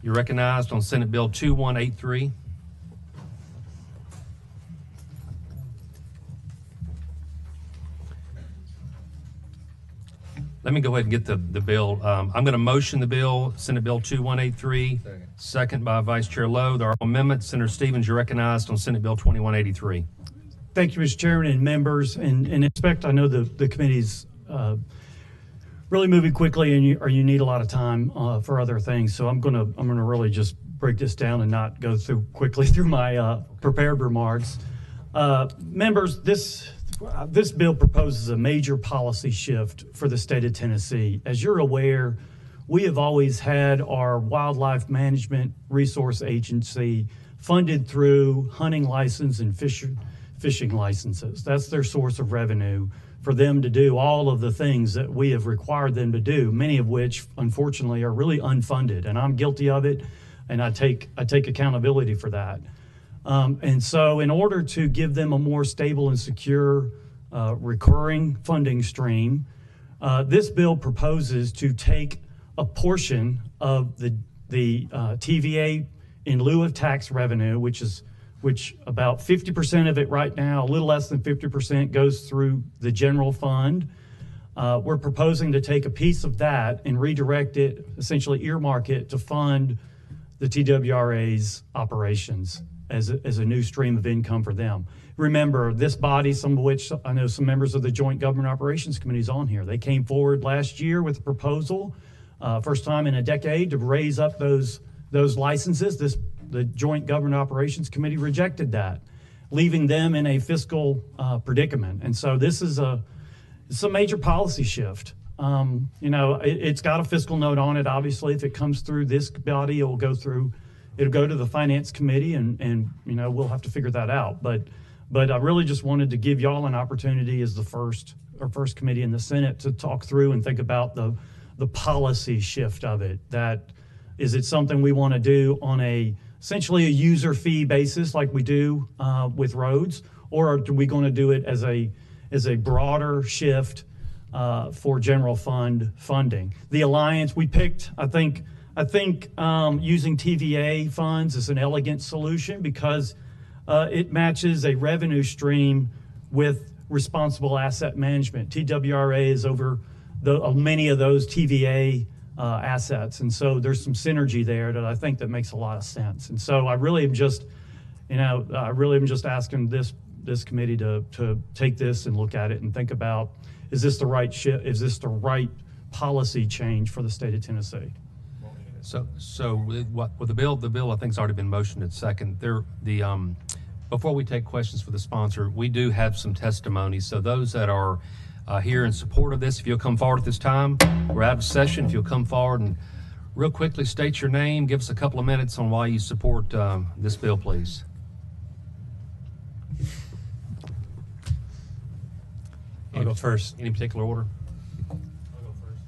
You're recognized on Senate Bill 2183. Let me go ahead and get the bill. I'm going to motion the bill, Senate Bill 2183. Second by Vice Chair Lowe. There are amendments. Senator Stevens, you're recognized on Senate Bill 2183. Thank you, Mr. Chairman and members. And expect, I know the committee's really moving quickly, and you need a lot of time for other things. So I'm gonna really just break this down and not go quickly through my prepared remarks. Members, this bill proposes a major policy shift for the state of Tennessee. As you're aware, we have always had our Wildlife Management Resource Agency funded through hunting license and fishing licenses. That's their source of revenue for them to do all of the things that we have required them to do, many of which, unfortunately, are really unfunded. And I'm guilty of it, and I take accountability for that. And so in order to give them a more stable and secure recurring funding stream, this bill proposes to take a portion of the TVA in lieu of tax revenue, which about 50% of it right now, a little less than 50% goes through the general fund. We're proposing to take a piece of that and redirect it, essentially earmark it to fund the TWRA's operations as a new stream of income for them. Remember, this body, some of which I know some members of the Joint Government Operations Committee is on here. They came forward last year with a proposal, first time in a decade, to raise up those licenses. The Joint Government Operations Committee rejected that, leaving them in a fiscal predicament. And so this is it's a major policy shift. It's got a fiscal note on it. Obviously, if it comes through this body, it'll go to the Finance Committee, and we'll have to figure that out. But I really just wanted to give y'all an opportunity as the first committee in the Senate to talk through and think about the policy shift of it. That is it something we want to do on essentially a user fee basis like we do with roads, or are we going to do it as a broader shift for general fund funding? The alliance we picked, I think using TVA funds is an elegant solution because it matches a revenue stream with responsible asset management. TWRA is over many of those TVA assets, and so there's some synergy there that I think that makes a lot of sense. And so I really am just asking this committee to take this and look at it and think about, is this the right shift? Is this the right policy change for the state of Tennessee? So with the bill I think has already been motioned at second. Before we take questions for the sponsor, we do have some testimony. So those that are here in support of this, if you'll come forward at this time, we're out of session. If you'll come forward and real quickly state your name, give us a couple of minutes on why you support this bill, please. I'll go first. Any particular order? I'll go first.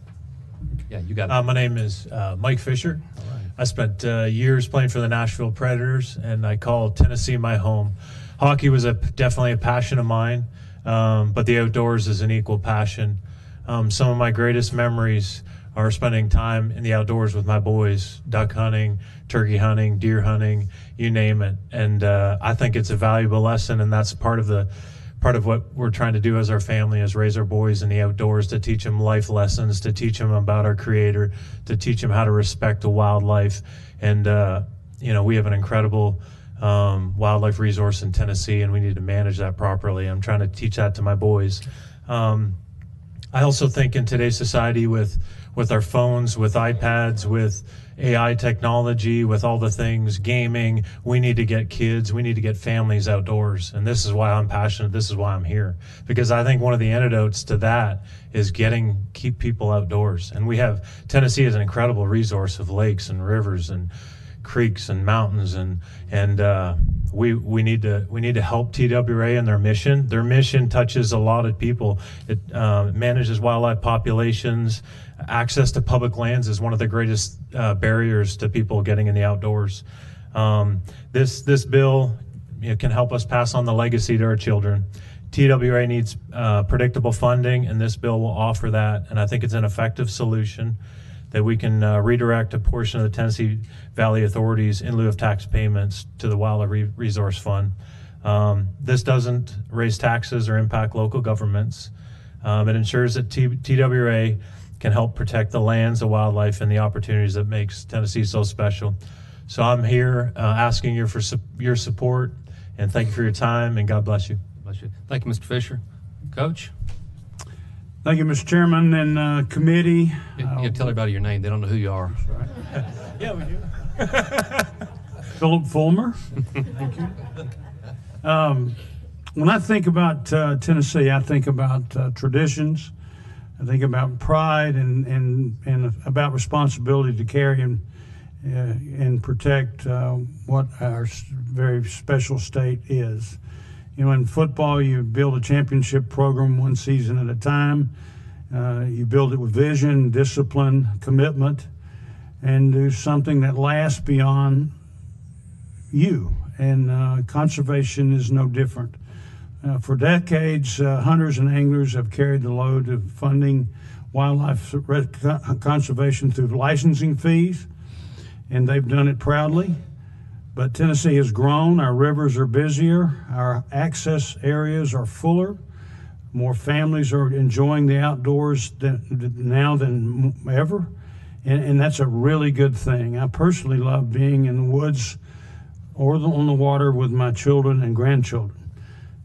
Yeah, you got it. My name is Mike Fisher. All right. I spent years playing for the Nashville Predators, and I call Tennessee my home. Hockey was definitely a passion of mine, but the outdoors is an equal passion. Some of my greatest memories are spending time in the outdoors with my boys, duck hunting, turkey hunting, deer hunting, you name it. And I think it's a valuable lesson, and that's part of what we're trying to do as our family, is raise our boys in the outdoors, to teach them life lessons, to teach them about our Creator, to teach them how to respect the wildlife. And we have an incredible wildlife resource in Tennessee, and we need to manage that properly. I'm trying to teach that to my boys. I also think in today's society, with our phones, with iPads, with AI technology, with all the things, gaming, we need to get kids, we need to get families outdoors. And this is why I'm passionate, this is why I'm here. Because I think one of the antidotes to that is keep people outdoors. And Tennessee is an incredible resource of lakes and rivers and creeks and mountains, and we need to help TWA in their mission. Their mission touches a lot of people. It manages wildlife populations. Access to public lands is one of the greatest barriers to people getting in the outdoors. This bill can help us pass on the legacy to our children. TWA needs predictable funding, and this bill will offer that, and I think it's an effective solution. that we can redirect a portion of the Tennessee Valley Authorities in lieu of tax payments to the Wildlife Resource Fund. This doesn't raise taxes or impact local governments. It ensures that TWA can help protect the lands, the wildlife, and the opportunities that makes Tennessee so special. So I'm here asking you for your support, and thank you for your time, and God bless you. Bless you. Thank you, Mr. Fisher. Coach? Thank you, Mr. Chairman and committee. You tell everybody your name. They don't know who you are. Yeah, we do. Philip Fulmer. Thank you. When I think about Tennessee, I think about traditions. I think about pride and about responsibility to carry and protect what our very special state is. You know, in football, you build a championship program one season at a time. You build it with vision, discipline, commitment, and do something that lasts beyond you. And conservation is no different. For decades, hunters and anglers have carried the load of funding wildlife conservation through licensing fees, and they've done it proudly. But Tennessee has grown, our rivers are busier, our access areas are fuller, more families are enjoying the outdoors now than ever, and that's a really good thing. I personally love being in the woods or on the water with my children and grandchildren.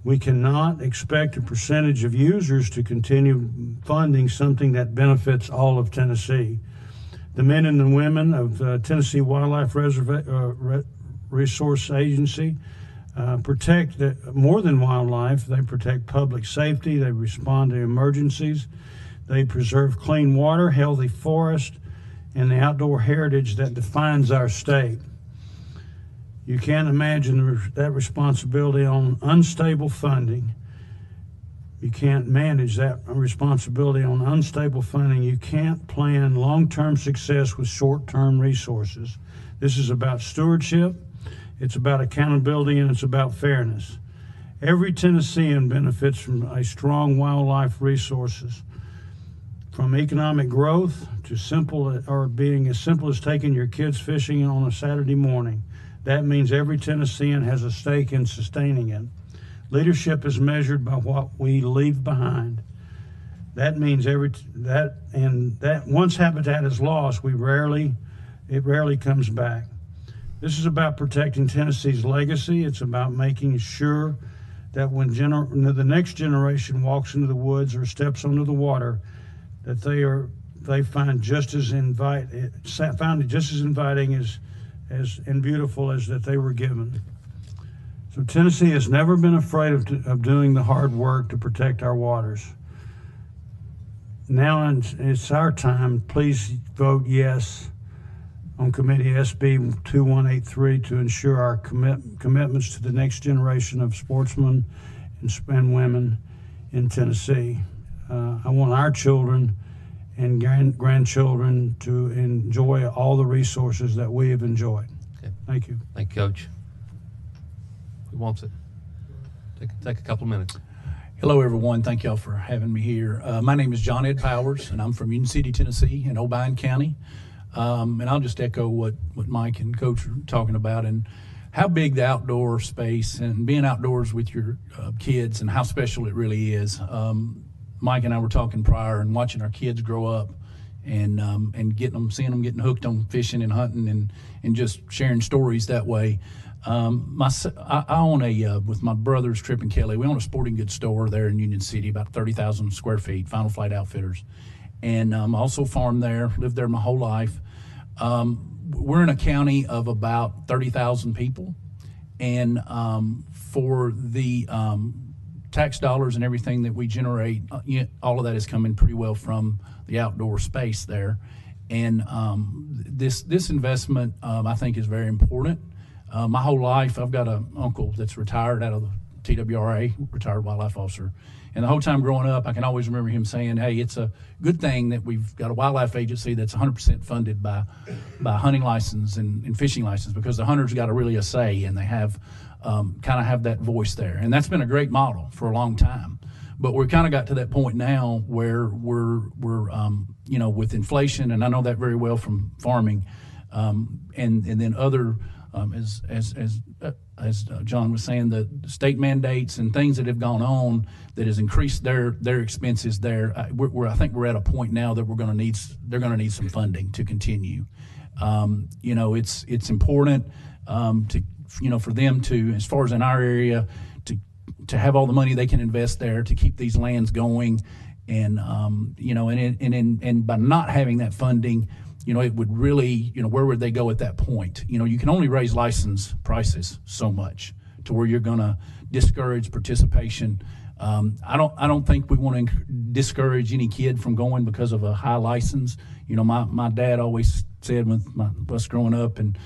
We cannot expect a percentage of users to continue funding something that benefits all of Tennessee. The men and the women of the Tennessee Wildlife Resource Agency protect more than wildlife. They protect public safety. They respond to emergencies. They preserve clean water, healthy forest, and the outdoor heritage that defines our state. You can't imagine that responsibility on unstable funding. You can't manage that responsibility on unstable funding. You can't plan long-term success with short-term resources. This is about stewardship, it's about accountability, and it's about fairness. Every Tennessean benefits from a strong wildlife resources, from economic growth to being as simple as taking your kids fishing on a Saturday morning. That means every Tennessean has a stake in sustaining it. Leadership is measured by what we leave behind. That means once habitat is lost, it rarely comes back. This is about protecting Tennessee's legacy. It's about making sure that when the next generation walks into the woods or steps onto the water, that they find just as inviting as and beautiful as that they were given. So Tennessee has never been afraid of doing the hard work to protect our waters. Now it's our time. Please vote yes on Committee SB2183 to ensure our commitments to the next generation of sportsmen and women in Tennessee. I want our children and grandchildren to enjoy all the resources that we have enjoyed. Okay. Thank you. Thank you, Coach. Who wants it? Take a couple of minutes. Hello, everyone. Thank y'all for having me here. My name is John Ed Powers, and I'm from Union City, Tennessee, in Obion County. And I'll just echo what Mike and Coach are talking about, and how big the outdoor space and being outdoors with your kids and how special it really is. Mike and I were talking prior and watching our kids grow up and seeing them getting hooked on fishing and hunting and just sharing stories that way. I own with my brothers, Tripp and Kelly, we own a sporting goods store there in Union City, about 30,000 square feet, Final Flight Outfitters. And I also farmed there, lived there my whole life. We're in a county of about 30,000 people. And for the tax dollars and everything that we generate, all of that is coming pretty well from the outdoor space there. And this investment, I think, is very important. My whole life, I've got an uncle that's retired out of the TWRA, retired wildlife officer. And the whole time growing up, I can always remember him saying, hey, it's a good thing that we've got a wildlife agency that's 100% funded by hunting license and fishing license, because the hunters got really a say, and they have kind of have that voice there. And that's been a great model for a long time. But we're kind of got to that point now where we're with inflation, and I know that very well from farming, and then other as John was saying, the state mandates and things that have gone on that has increased their expenses there. I think we're at a point now that they're going to need some funding to continue. It's important for them to, as far as in our area, to have all the money they can invest there to keep these lands going, and by not having that funding, it would really, where would they go at that point? You can only raise license prices so much to where you're going to discourage participation. I don't think we want to discourage any kid from going because of a high license. My dad always said with us growing up, and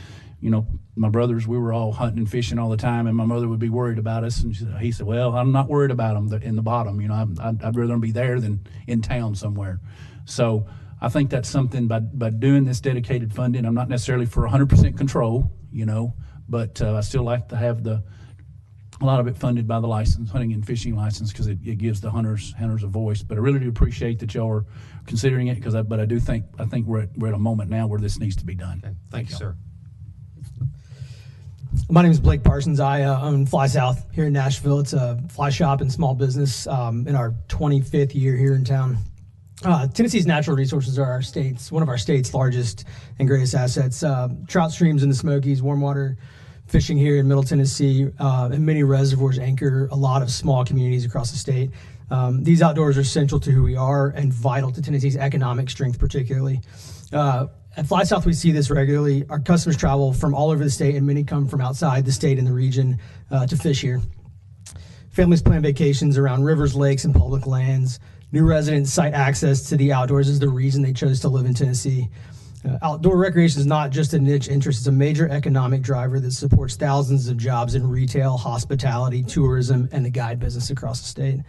my brothers, we were all hunting and fishing all the time, and my mother would be worried about us, and he said, "Well, I'm not worried about them in the bottom. I'd rather them be there than in town somewhere." So I think that's something by doing this dedicated funding. I'm not necessarily for 100% control, but I still like to have a lot of it funded by the hunting and fishing license, because it gives the hunters a voice. But I really do appreciate that y'all are considering it, but I think we're at a moment now where this needs to be done. Okay. Thank you, sir. My name is Blake Parsons. I own Fly South here in Nashville. It's a fly shop and small business in our 25th year here in town. Tennessee's natural resources are one of our state's largest and greatest assets. Trout streams in the Smokies, warm water fishing here in Middle Tennessee, and many reservoirs anchor a lot of small communities across the state. These outdoors are central to who we are and vital to Tennessee's economic strength, particularly. At Fly South, we see this regularly. Our customers travel from all over the state, and many come from outside the state and the region to fish here. Families plan vacations around rivers, lakes, and public lands. New residents cite access to the outdoors as the reason they chose to live in Tennessee. Outdoor recreation is not just a niche interest, it's a major economic driver that supports thousands of jobs in retail, hospitality, tourism, and the guide business across the state.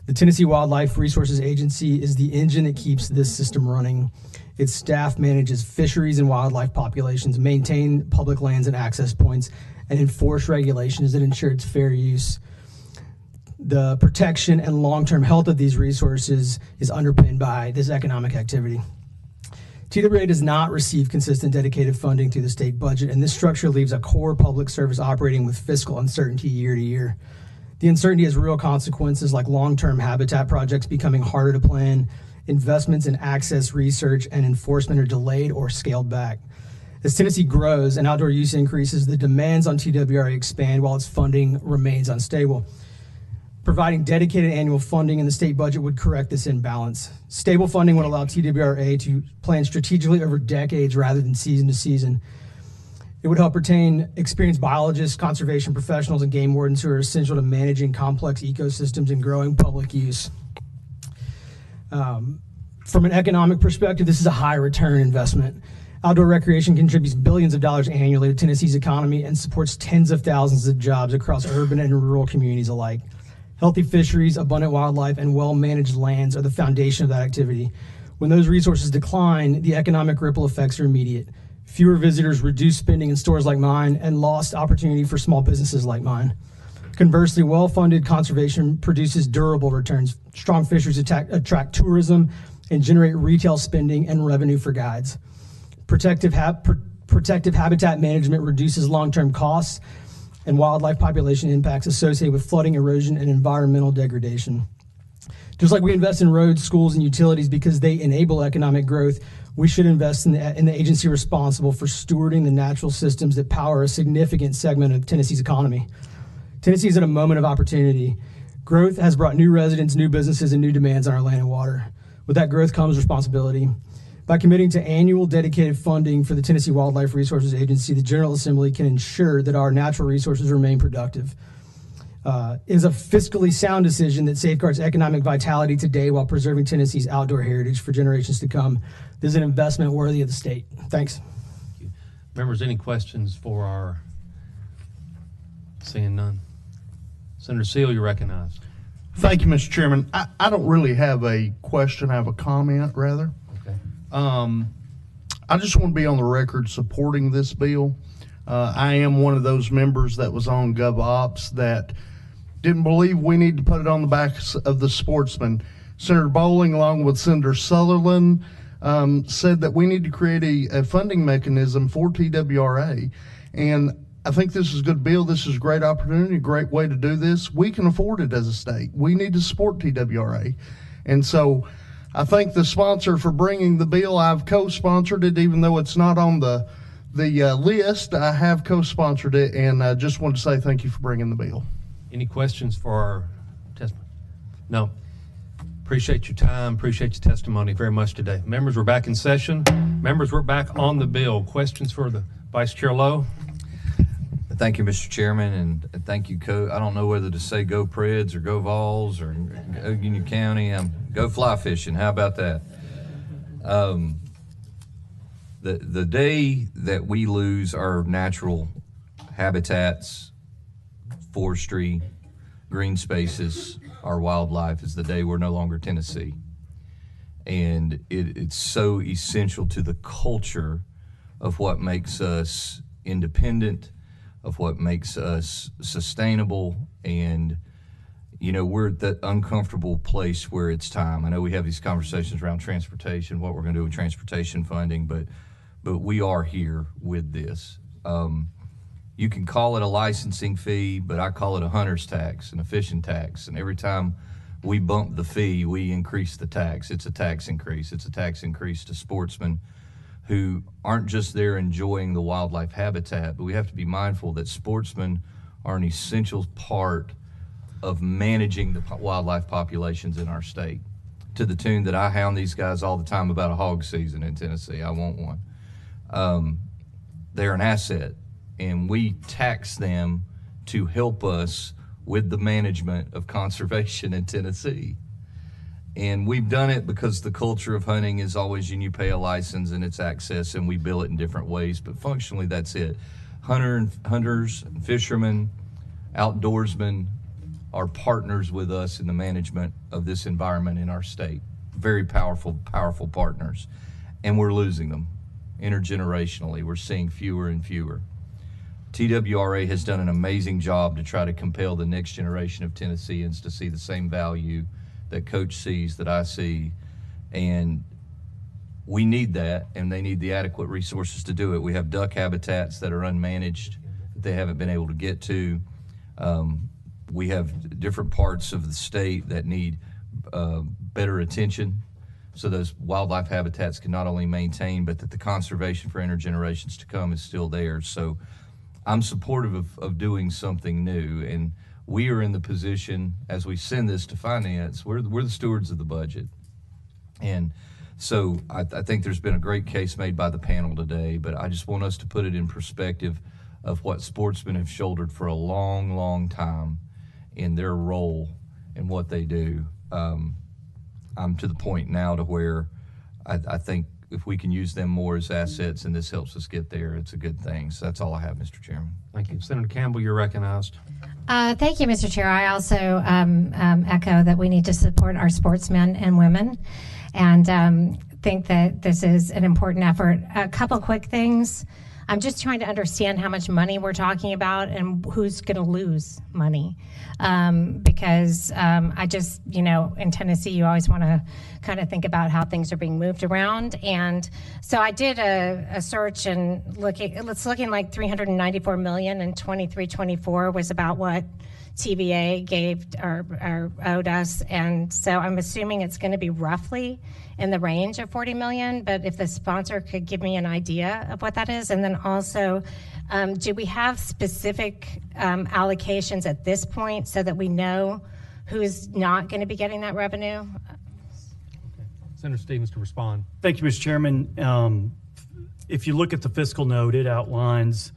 The Tennessee Wildlife Resources Agency is the engine that keeps this system running. Its staff manages fisheries and wildlife populations, maintain public lands and access points, and enforce regulations that ensure its fair use. The protection and long-term health of these resources is underpinned by this economic activity. TWA does not receive consistent dedicated funding through the state budget, and this structure leaves a core public service operating with fiscal uncertainty year to year. The uncertainty has real consequences, like long-term habitat projects becoming harder to plan, investments in access, research, and enforcement are delayed or scaled back. As Tennessee grows and outdoor use increases, the demands on TWRA expand while its funding remains unstable. Providing dedicated annual funding in the state budget would correct this imbalance. Stable funding would allow TWRA to plan strategically over decades rather than season to season. It would help retain experienced biologists, conservation professionals, and game wardens who are essential to managing complex ecosystems and growing public use. From an economic perspective, this is a high return investment. Outdoor recreation contributes billions of dollars annually to Tennessee's economy and supports tens of thousands of jobs across urban and rural communities alike. Healthy fisheries, abundant wildlife, and well-managed lands are the foundation of that activity. When those resources decline, the economic ripple effects are immediate. Fewer visitors, reduced spending in stores like mine, and lost opportunity for small businesses like mine. Conversely, well-funded conservation produces durable returns. Strong fisheries attract tourism and generate retail spending and revenue for guides. Protective habitat management reduces long-term costs and wildlife population impacts associated with flooding, erosion, and environmental degradation. Just like we invest in roads, schools, and utilities because they enable economic growth, we should invest in the agency responsible for stewarding the natural systems that power a significant segment of Tennessee's economy. Tennessee is at a moment of opportunity. Growth has brought new residents, new businesses, and new demands on our land and water. With that growth comes responsibility. By committing to annual dedicated funding for the Tennessee Wildlife Resources Agency, the General Assembly can ensure that our natural resources remain productive. It is a fiscally sound decision that safeguards economic vitality today while preserving Tennessee's outdoor heritage for generations to come. This is an investment worthy of the state. Thanks. Members, any questions for our? Seeing none. Senator Seal, you're recognized. Thank you, Mr. Chairman. I don't really have a question. I have a comment, rather. Okay. I just want to be on the record supporting this bill. I am one of those members that was on GovOps that didn't believe we need to put it on the backs of the sportsmen. Senator Bowling, along with Senator Sutherland, said that we need to create a funding mechanism for TWRA. And I think this is a good bill. This is a great opportunity, a great way to do this. We can afford it as a state. We need to support TWRA. And so I thank the sponsor for bringing the bill. I've co-sponsored it, even though it's not on the list. I have co-sponsored it, and I just wanted to say thank you for bringing the bill. Any questions for our testimony? No. Appreciate your time, appreciate your testimony very much today. Members, we're back in session. Members, we're back on the bill. Questions for the Vice Chair Lowe? Thank you, Mr. Chairman, and thank you, I don't know whether to say go Preds or go Vols or go Union County. Go fly fishing. How about that? The day that we lose our natural habitats, forestry, green spaces, our wildlife, is the day we're no longer Tennessee. And it's so essential to the culture of what makes us independent, of what makes us sustainable. And we're at that uncomfortable place where it's time. I know we have these conversations around transportation, what we're going to do with transportation funding, but we are here with this. You can call it a licensing fee, but I call it a hunter's tax and a fishing tax. And every time we bump the fee, we increase the tax. It's a tax increase. It's a tax increase to sportsmen who aren't just there enjoying the wildlife habitat, but we have to be mindful that sportsmen are an essential part of managing the wildlife populations in our state, to the tune that I hound these guys all the time about a hog season in Tennessee. I want one. They're an asset, and we tax them to help us with the management of conservation in Tennessee. And we've done it because the culture of hunting is always you pay a license and it's access, and we bill it in different ways, but functionally that's it. Hunters, fishermen, outdoorsmen are partners with us in the management of this environment in our state. Very powerful partners. And we're losing them intergenerationally. We're seeing fewer and fewer. TWRA has done an amazing job to try to compel the next generation of Tennesseans to see the same value that Coach sees, that I see, and we need that, and they need the adequate resources to do it. We have duck habitats that are unmanaged, that they haven't been able to get to. We have different parts of the state that need better attention, so those wildlife habitats can not only maintain, but that the conservation for intergenerations to come is still there. So I'm supportive of doing something new, and we are in the position, as we send this to finance, we're the stewards of the budget. And so I think there's been a great case made by the panel today, but I just want us to put it in perspective of what sportsmen have shouldered for a long, long time in their role and what they do. I'm to the point now to where I think if we can use them more as assets and this helps us get there, it's a good thing. So that's all I have, Mr. Chairman. Thank you. Senator Campbell, you're recognized. Thank you, Mr. Chair. I also echo that we need to support our sportsmen and women, and think that this is an important effort. A couple quick things. I'm just trying to understand how much money we're talking about and who's going to lose money. Because I just, in Tennessee, you always want to kind of think about how things are being moved around. And so I did a search, and it's looking like $394 million in 23-24 was about what TVA gave or owed us. And so I'm assuming it's going to be roughly in the range of $40 million, but if the sponsor could give me an idea of what that is. And then also, do we have specific allocations at this point so that we know who's not going to be getting that revenue? Okay. Senator Stevens to respond. Thank you, Mr. Chairman. If you look at the fiscal note, it outlines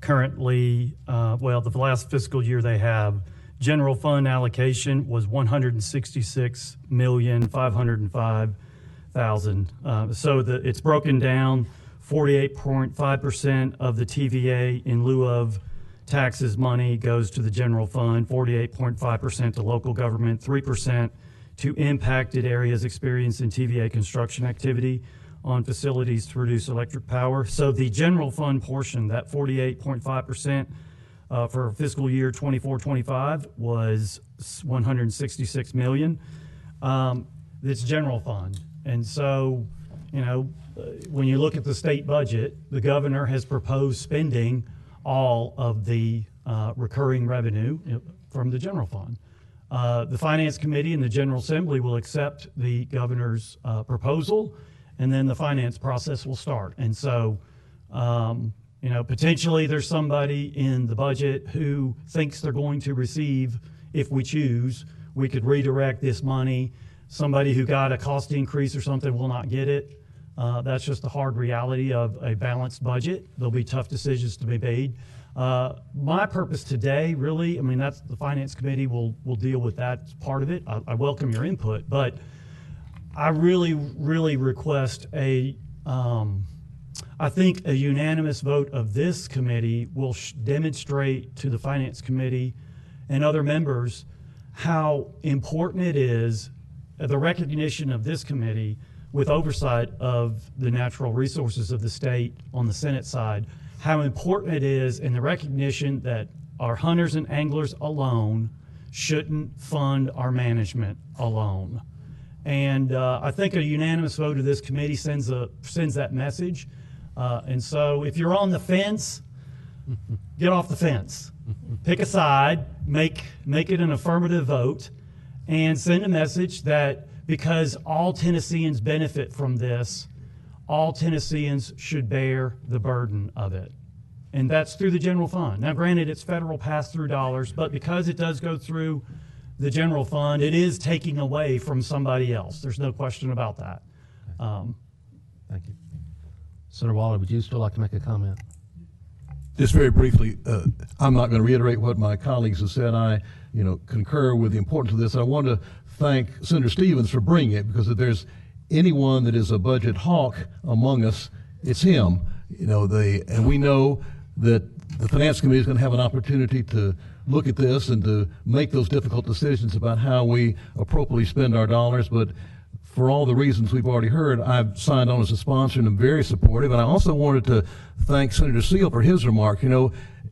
currently, the last fiscal year they have, general fund allocation was $166,505,000. So it's broken down. 48.5% of the TVA in lieu of taxes money goes to the general fund, 48.5% to local government, 3% to impacted areas experiencing TVA construction activity on facilities to produce electric power. So the general fund portion, that 48.5%, for fiscal year 24-25 was $166 million. It's general fund. And so, when you look at the state budget, the governor has proposed spending all of the recurring revenue from the general fund. The Finance Committee and the General Assembly will accept the governor's proposal, and then the finance process will start. And so, potentially there's somebody in the budget who thinks they're going to receive, if we choose, we could redirect this money. Somebody who got a cost increase or something will not get it. That's just the hard reality of a balanced budget. There'll be tough decisions to be made. My purpose today, really, that's the Finance Committee will deal with that part of it. I welcome your input, but I really, really request I think a unanimous vote of this committee will demonstrate to the Finance Committee and other members how important it is, the recognition of this committee with oversight of the natural resources of the state on the Senate side, how important it is in the recognition that our hunters and anglers alone shouldn't fund our management alone. And I think a unanimous vote of this committee sends that message. And so if you're on the fence, get off the fence. Pick a side, make it an affirmative vote, and send a message that because all Tennesseans benefit from this, all Tennesseans should bear the burden of it. And that's through the general fund. Now, granted, it's federal pass-through dollars, but because it does go through the general fund, it is taking away from somebody else. There's no question about that. Thank you. Senator Waller, would you still like to make a comment? Just very briefly, I'm not going to reiterate what my colleagues have said. I, concur with the importance of this. I want to thank Senator Stevens for bringing it, because if there's anyone that is a budget hawk among us, it's him. And we know that the Finance Committee is going to have an opportunity to look at this and to make those difficult decisions about how we appropriately spend our dollars. But for all the reasons we've already heard, I've signed on as a sponsor and I'm very supportive. And I also wanted to thank Senator Seal for his remark.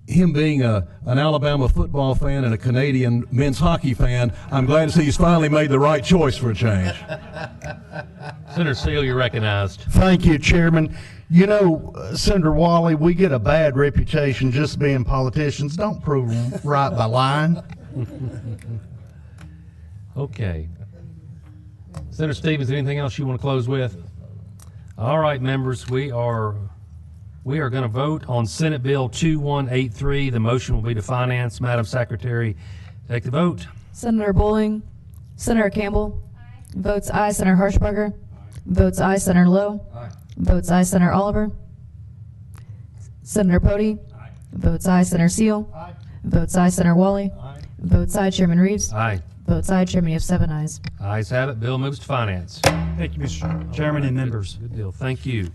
Him being an Alabama football fan and a Canadian men's hockey fan, I'm glad to see he's finally made the right choice for a change. Senator Seal, you're recognized. Thank you, Chairman. Senator Wally, we get a bad reputation just being politicians. Don't prove them right by lying. Okay. Senator Stevens, anything else you want to close with? All right, members, we are going to vote on Senate Bill 2183. The motion will be to finance. Madam Secretary, take the vote. Senator Bowling. Senator Campbell. Aye. Votes aye. Senator Harshbarger. Aye. Votes aye. Senator Lowe. Aye. Votes aye. Senator Oliver. Senator Pody. Aye. Votes aye. Senator Seal. Aye. Votes aye. Senator Wally. Aye. Votes aye. Chairman Reeves. Aye. Votes aye. Chairman, you have 7 ayes. Ayes have it. Bill moves to finance. Thank you, Mr. Chairman and members. Good deal. Thank you.